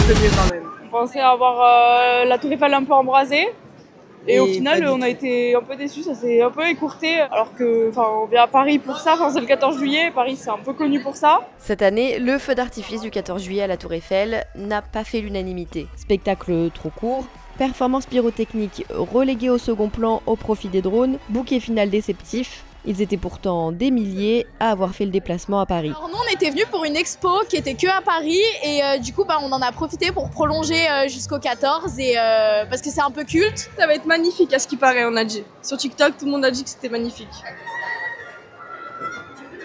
de mieux quand même. On pensait avoir la Tour Eiffel un peu embrasée. Et au final, on a été un peu déçus, ça s'est un peu écourté, alors que, on vient à Paris pour ça, c'est le 14 juillet, Paris c'est un peu connu pour ça. Cette année, le feu d'artifice du 14 juillet à la Tour Eiffel n'a pas fait l'unanimité. Spectacle trop court, performance pyrotechnique reléguée au second plan au profit des drones, bouquet final déceptif. Ils étaient pourtant des milliers à avoir fait le déplacement à Paris. Alors nous on était venus pour une expo qui était que à Paris et du coup on en a profité pour prolonger jusqu'au 14 et parce que c'est un peu culte. Ça va être magnifique à ce qui paraît, on a dit. Sur TikTok, tout le monde a dit que c'était magnifique.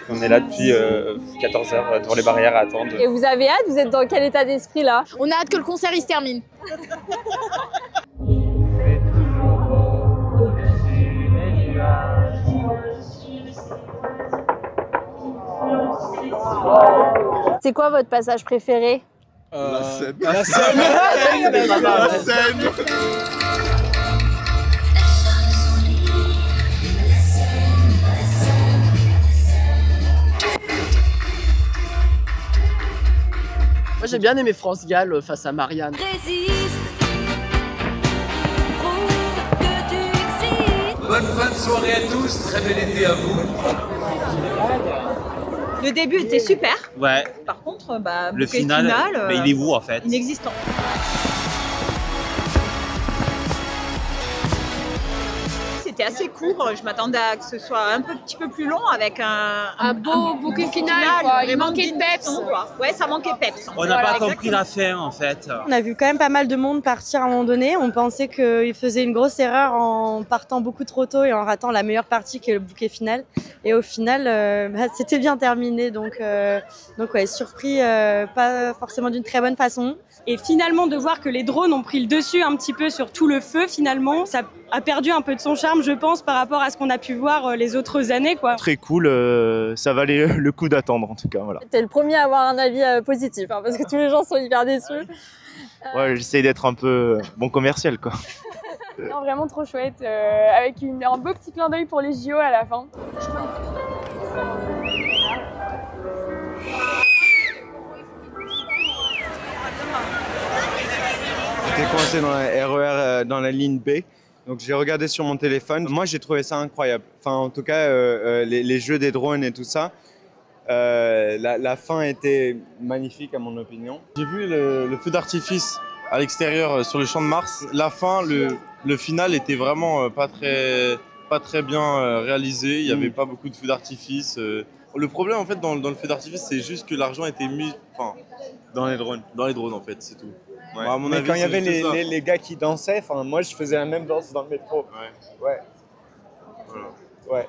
On est là depuis 14 h devant les barrières à attendre. Et vous avez hâte? Vous êtes dans quel état d'esprit là? On a hâte que le concert il se termine. C'est quoi votre passage préféré? La scène. La scène. La scène. Moi j'ai bien aimé France Gall face à Marianne. Bonne fin de soirée à tous, très bel été à vous. Le début était super. Ouais. Par contre, le final, mais il est où en fait? Inexistant. C'était assez court, je m'attendais à que ce soit un petit peu plus long avec un beau bouquet final, il manquait de peps. Ouais, ça manquait de peps. On n'a pas compris la fin en fait. On a vu quand même pas mal de monde partir à un moment donné. On pensait qu'il faisait une grosse erreur en partant beaucoup trop tôt et en ratant la meilleure partie qui est le bouquet final. Et au final, c'était bien terminé. Donc ouais, surpris, pas forcément d'une très bonne façon. Et finalement, de voir que les drones ont pris le dessus un petit peu sur tout le feu, finalement, ça a perdu un peu de son charme, je pense, par rapport à ce qu'on a pu voir les autres années, quoi. Très cool, ça valait le coup d'attendre en tout cas, voilà. T'es le premier à avoir un avis positif, parce que tous les gens sont hyper déçus. Ouais, j'essaye d'être un peu bon commercial, quoi. Non, vraiment trop chouette, avec un beau petit clin d'œil pour les JO à la fin. J'étais coincé dans la RER, dans la ligne B. Donc j'ai regardé sur mon téléphone. Moi j'ai trouvé ça incroyable. Enfin en tout cas les jeux des drones et tout ça. La fin était magnifique à mon opinion. J'ai vu le feu d'artifice à l'extérieur sur le champ de Mars. La fin, le final était vraiment pas très bien réalisé. Il n'y avait pas beaucoup de feux d'artifice. Le problème en fait dans le feu d'artifice c'est juste que l'argent était mis dans les drones. Dans les drones en fait, c'est tout. Ouais. À mon Mais avis, quand il y avait les gars qui dansaient, moi je faisais la même danse dans le métro. Ouais. Ouais. Voilà. Ouais.